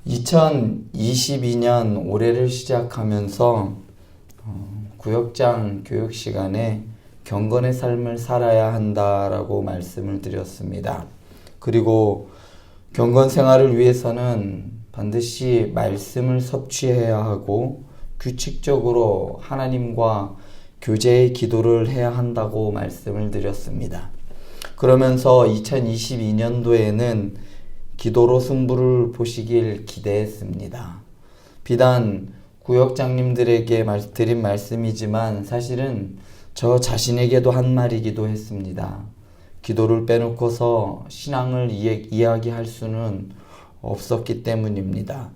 2022년 올해를 시작하면서 구역장 교육 시간에 경건의 삶을 살아야 한다라고 말씀을 드렸습니다. 그리고 경건 생활을 위해서는 반드시 말씀을 섭취해야 하고 규칙적으로 하나님과 교제의 기도를 해야 한다고 말씀을 드렸습니다. 그러면서 2022년도에는 기도로 승부를 보시길 기대했습니다. 비단 구역장님들에게 드린 말씀이지만 사실은 저 자신에게도 한 말이기도 했습니다. 기도를 빼놓고서 신앙을 이야기할 수는 없었기 때문입니다.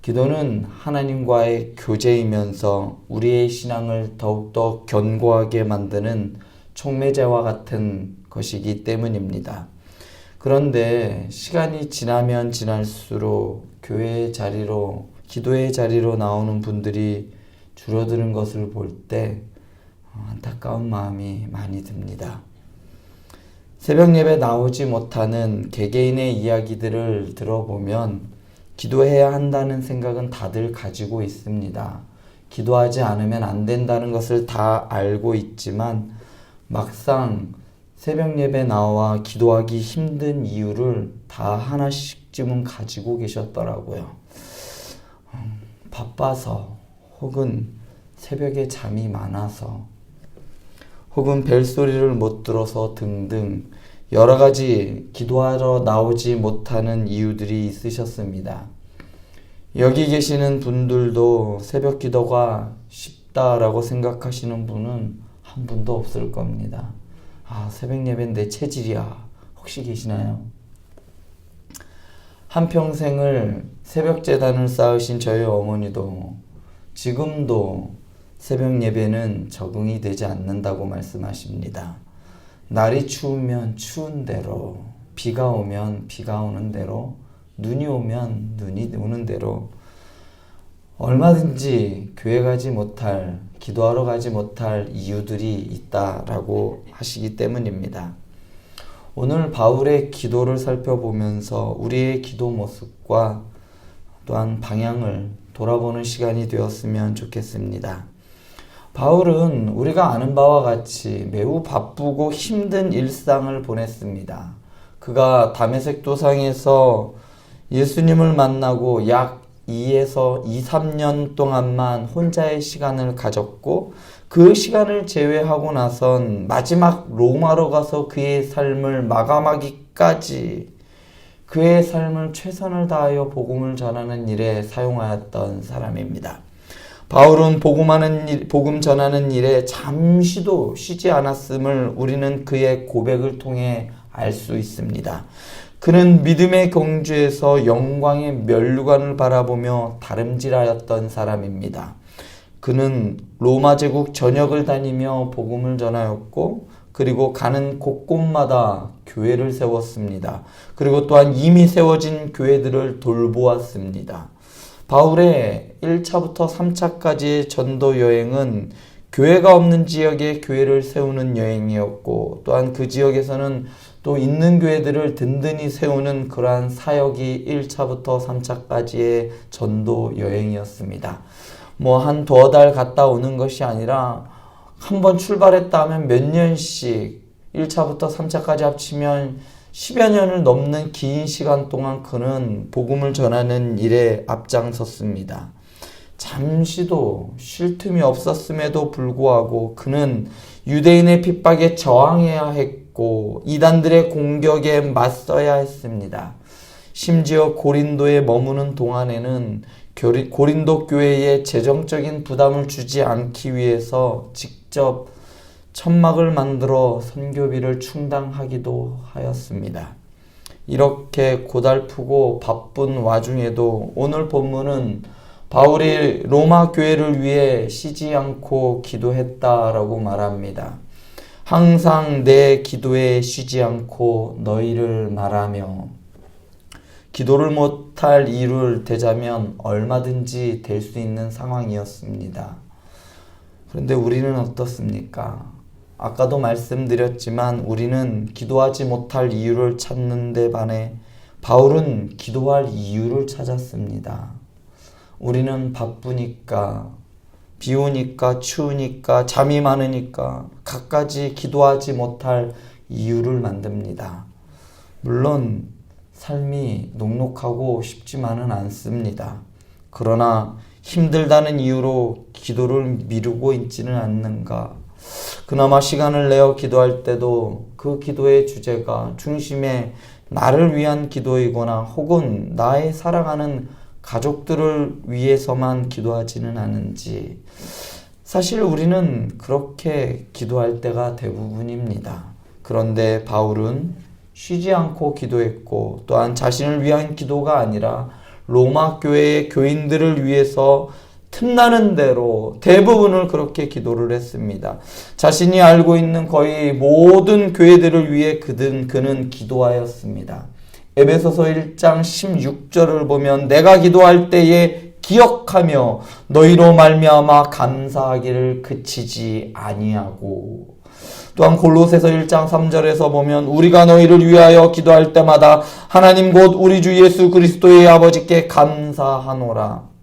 기도는 하나님과의 교제이면서 우리의 신앙을 더욱더 견고하게 만드는 촉매제와 같은 것이기 때문입니다. 그런데 시간이 지나면 지날수록 교회의 자리로, 기도의 자리로 나오는 분들이 줄어드는 것을 볼 때 안타까운 마음이 많이 듭니다. 새벽 예배 나오지 못하는 개개인의 이야기들을 들어보면 기도해야 한다는 생각은 다들 가지고 있습니다. 기도하지 않으면 안 된다는 것을 다 알고 있지만 막상 새벽 예배 나와 기도하기 힘든 이유를 다 하나씩쯤은 가지고 계셨더라고요. 바빠서, 혹은 새벽에 잠이 많아서, 혹은 벨소리를 못 들어서 등등 여러 가지 기도하러 나오지 못하는 이유들이 있으셨습니다. 여기 계시는 분들도 새벽 기도가 쉽다라고 생각하시는 분은 한 분도 없을 겁니다. 새벽 예배는 내 체질이야. 혹시 계시나요? 한평생을 새벽 제단을 쌓으신 저희 어머니도 지금도 새벽 예배는 적응이 되지 않는다고 말씀하십니다. 날이 추우면 추운 대로, 비가 오면 비가 오는 대로, 눈이 오면 눈이 오는 대로 얼마든지 교회 가지 못할, 기도하러 가지 못할 이유들이 있다라고 하시기 때문입니다. 오늘 바울의 기도를 살펴보면서 우리의 기도 모습과 또한 방향을 돌아보는 시간이 되었으면 좋겠습니다. 바울은 우리가 아는 바와 같이 매우 바쁘고 힘든 일상을 보냈습니다. 그가 다메섹 도상에서 예수님을 만나고 약 2에서 3년 동안만 혼자의 시간을 가졌고 그 시간을 제외하고 나선 마지막 로마로 가서 그의 삶을 마감하기까지 그의 삶을 최선을 다하여 복음을 전하는 일에 사용하였던 사람입니다. 바울은 복음 전하는 일에 잠시도 쉬지 않았음을 우리는 그의 고백을 통해 알 수 있습니다. 그는 믿음의 경주에서 영광의 면류관을 바라보며 다름질하였던 사람입니다. 그는 로마 제국 전역을 다니며 복음을 전하였고 그리고 가는 곳곳마다 교회를 세웠습니다. 그리고 또한 이미 세워진 교회들을 돌보았습니다. 바울의 1차부터 3차까지의 전도 여행은 교회가 없는 지역에 교회를 세우는 여행이었고 또한 그 지역에서는 또 있는 교회들을 든든히 세우는 그러한 사역이 1차부터 3차까지의 전도 여행이었습니다. 한 두어 달 갔다 오는 것이 아니라 한번 출발했다 하면 몇 년씩 1차부터 3차까지 합치면 10여 년을 넘는 긴 시간 동안 그는 복음을 전하는 일에 앞장섰습니다. 잠시도 쉴 틈이 없었음에도 불구하고 그는 유대인의 핍박에 저항해야 했고 이단들의 공격에 맞서야 했습니다. 심지어 고린도에 머무는 동안에는 고린도 교회에 재정적인 부담을 주지 않기 위해서 직접 천막을 만들어 선교비를 충당하기도 하였습니다. 이렇게 고달프고 바쁜 와중에도 오늘 본문은 바울이 로마 교회를 위해 쉬지 않고 기도했다라고 말합니다. 항상 내 기도에 쉬지 않고 너희를 말하며 기도를 못할 이유를 대자면 얼마든지 될 수 있는 상황이었습니다. 그런데 우리는 어떻습니까? 아까도 말씀드렸지만 우리는 기도하지 못할 이유를 찾는 데 반해 바울은 기도할 이유를 찾았습니다. 우리는 바쁘니까, 비 오니까, 추우니까, 잠이 많으니까 갖가지 기도하지 못할 이유를 만듭니다. 물론 삶이 녹록하고 쉽지만은 않습니다. 그러나 힘들다는 이유로 기도를 미루고 있지는 않는가? 그나마 시간을 내어 기도할 때도 그 기도의 주제가 중심에 나를 위한 기도이거나 혹은 나의 사랑하는 가족들을 위해서만 기도하지는 않은지, 사실 우리는 그렇게 기도할 때가 대부분입니다. 그런데 바울은 쉬지 않고 기도했고, 또한 자신을 위한 기도가 아니라 로마 교회의 교인들을 위해서 틈나는 대로 대부분을 그렇게 기도를 했습니다. 자신이 알고 있는 거의 모든 교회들을 위해 그는 기도하였습니다. 에베소서 1장 16절을 보면 내가 기도할 때에 기억하며 너희로 말미암아 감사하기를 그치지 아니하고, 또한 골로새서 1장 3절에서 보면 우리가 너희를 위하여 기도할 때마다 하나님 곧 우리 주 예수 그리스도의 아버지께 감사하노라.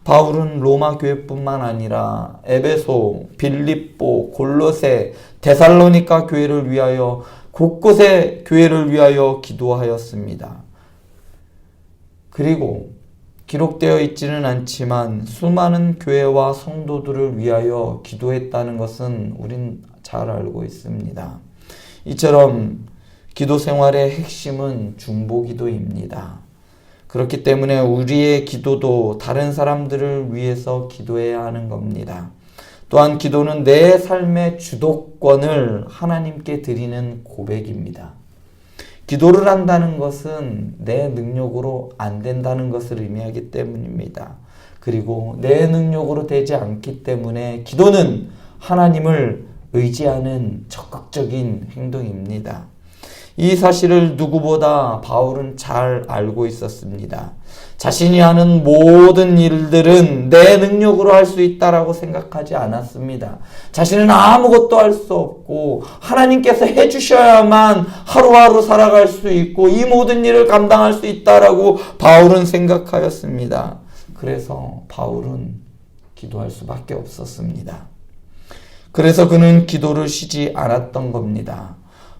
바울은 로마 교회뿐만 아니라 에베소, 빌립보, 골로새, 데살로니가 교회를 위하여 곳곳에 교회를 위하여 기도하였습니다. 그리고 기록되어 있지는 않지만 수많은 교회와 성도들을 위하여 기도했다는 것은 우린 잘 알고 있습니다. 이처럼 기도 생활의 핵심은 중보기도입니다. 그렇기 때문에 우리의 기도도 다른 사람들을 위해서 기도해야 하는 겁니다. 또한 기도는 내 삶의 주도권을 하나님께 드리는 고백입니다. 기도를 한다는 것은 내 능력으로 안 된다는 것을 의미하기 때문입니다. 그리고 내 능력으로 되지 않기 때문에 기도는 하나님을 의지하는 적극적인 행동입니다. 이 사실을 누구보다 바울은 잘 알고 있었습니다. 자신이 하는 모든 일들은 내 능력으로 할 수 있다라고 생각하지 않았습니다. 자신은 아무것도 할 수 없고 하나님께서 해주셔야만 하루하루 살아갈 수 있고 이 모든 일을 감당할 수 있다라고 바울은 생각하였습니다. 그래서 바울은 기도할 수밖에 없었습니다. 그래서 그는 기도를 쉬지 않았던 겁니다.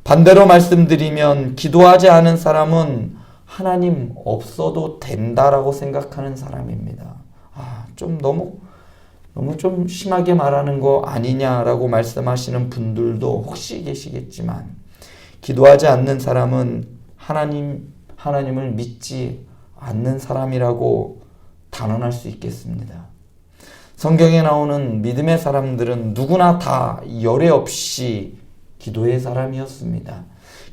반대로 말씀드리면 기도하지 않은 사람은 하나님 없어도 된다라고 생각하는 사람입니다. 좀 너무 좀 심하게 말하는 거 아니냐라고 말씀하시는 분들도 혹시 계시겠지만, 기도하지 않는 사람은 하나님을 믿지 않는 사람이라고 단언할 수 있겠습니다. 성경에 나오는 믿음의 사람들은 누구나 다 열애 없이 기도의 사람이었습니다.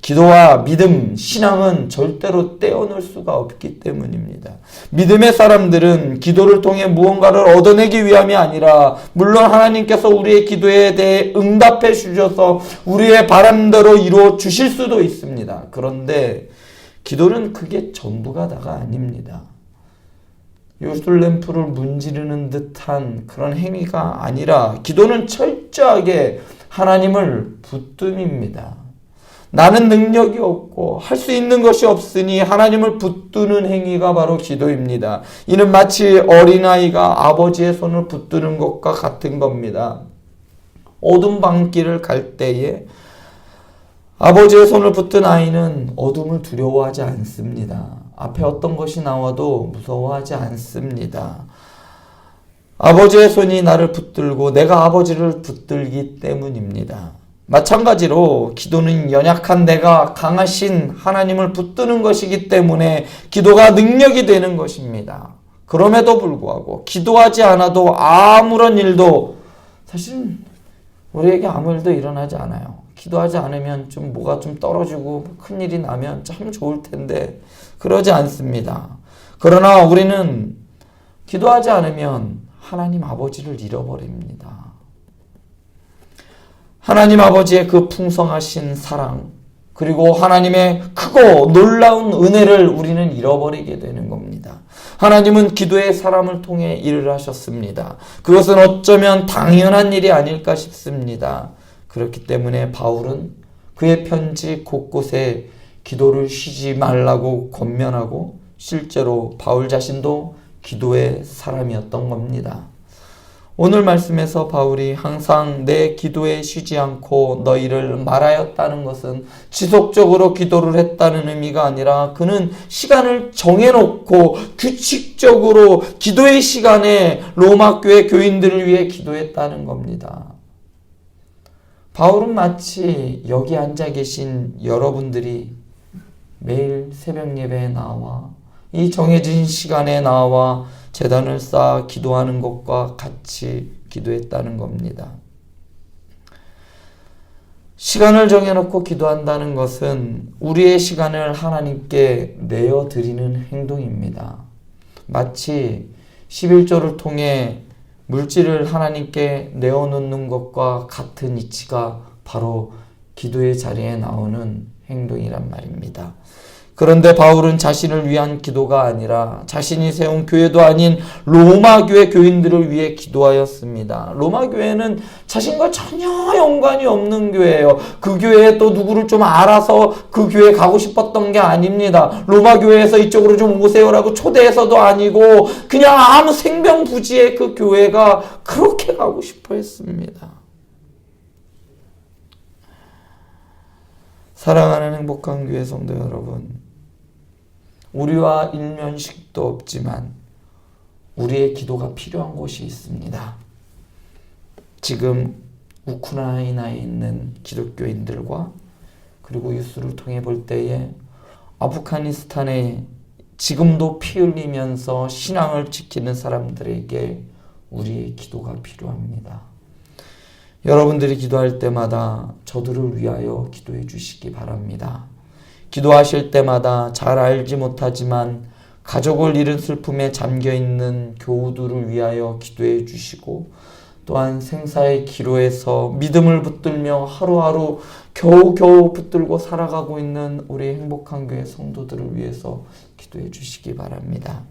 기도와 믿음, 신앙은 절대로 떼어놓을 수가 없기 때문입니다. 믿음의 사람들은 기도를 통해 무언가를 얻어내기 위함이 아니라 물론 하나님께서 우리의 기도에 대해 응답해 주셔서 우리의 바람대로 이루어 주실 수도 있습니다. 그런데 기도는 그게 전부가 다가 아닙니다. 요술램프를 문지르는 듯한 그런 행위가 아니라 기도는 철저하게 하나님을 붙듦입니다. 나는 능력이 없고 할 수 있는 것이 없으니 하나님을 붙드는 행위가 바로 기도입니다. 이는 마치 어린아이가 아버지의 손을 붙드는 것과 같은 겁니다. 어둠 방길을 갈 때에 아버지의 손을 붙든 아이는 어둠을 두려워하지 않습니다. 앞에 어떤 것이 나와도 무서워하지 않습니다. 아버지의 손이 나를 붙들고 내가 아버지를 붙들기 때문입니다. 마찬가지로 기도는 연약한 내가 강하신 하나님을 붙드는 것이기 때문에 기도가 능력이 되는 것입니다. 그럼에도 불구하고 기도하지 않아도 아무런 일도, 사실 우리에게 아무 일도 일어나지 않아요. 기도하지 않으면 좀 뭐가 좀 떨어지고 큰일이 나면 참 좋을 텐데 그러지 않습니다. 그러나 우리는 기도하지 않으면 하나님 아버지를 잃어버립니다. 하나님 아버지의 그 풍성하신 사랑, 그리고 하나님의 크고 놀라운 은혜를 우리는 잃어버리게 되는 겁니다. 하나님은 기도의 사람을 통해 일을 하셨습니다. 그것은 어쩌면 당연한 일이 아닐까 싶습니다. 그렇기 때문에 바울은 그의 편지 곳곳에 기도를 쉬지 말라고 권면하고 실제로 바울 자신도 기도의 사람이었던 겁니다. 오늘 말씀에서 바울이 항상 내 기도에 쉬지 않고 너희를 말하였다는 것은 지속적으로 기도를 했다는 의미가 아니라 그는 시간을 정해놓고 규칙적으로 기도의 시간에 로마 교회 교인들을 위해 기도했다는 겁니다. 바울은 마치 여기 앉아 계신 여러분들이 매일 새벽 예배에 나와 이 정해진 시간에 나와 제단을 쌓아 기도하는 것과 같이 기도했다는 겁니다. 시간을 정해놓고 기도한다는 것은 우리의 시간을 하나님께 내어드리는 행동입니다. 마치 11조를 통해 물질을 하나님께 내어놓는 것과 같은 이치가 바로 기도의 자리에 나오는 행동이란 말입니다. 그런데 바울은 자신을 위한 기도가 아니라 자신이 세운 교회도 아닌 로마 교회 교인들을 위해 기도하였습니다. 로마 교회는 자신과 전혀 연관이 없는 교회예요. 그 교회에 또 누구를 좀 알아서 그 교회에 가고 싶었던 게 아닙니다. 로마 교회에서 이쪽으로 좀 오세요라고 초대해서도 아니고 그냥 아무 생명부지의 그 교회가 그렇게 가고 싶어 했습니다. 사랑하는 행복한 교회 성도 여러분, 우리와 일면식도 없지만 우리의 기도가 필요한 곳이 있습니다. 지금 우크라이나에 있는 기독교인들과 그리고 뉴스를 통해 볼 때에 아프가니스탄에 지금도 피 흘리면서 신앙을 지키는 사람들에게 우리의 기도가 필요합니다. 여러분들이 기도할 때마다 저들을 위하여 기도해 주시기 바랍니다. 기도하실 때마다 잘 알지 못하지만 가족을 잃은 슬픔에 잠겨있는 교우들을 위하여 기도해 주시고 또한 생사의 기로에서 믿음을 붙들며 하루하루 겨우겨우 붙들고 살아가고 있는 우리 행복한 교회 성도들을 위해서 기도해 주시기 바랍니다.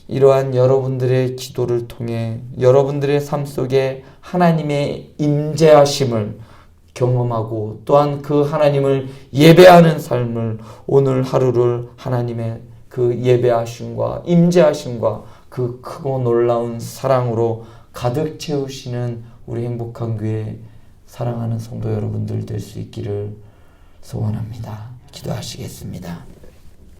이러한 여러분들의 기도를 통해 여러분들의 삶 속에 하나님의 임재하심을 경험하고 또한 그 하나님을 예배하는 삶을 오늘 하루를 하나님의 그 예배하심과 임재하심과 그 크고 놀라운 사랑으로 가득 채우시는 우리 행복한 교회 사랑하는 성도 여러분들 될 수 있기를 소원합니다. 기도하시겠습니다.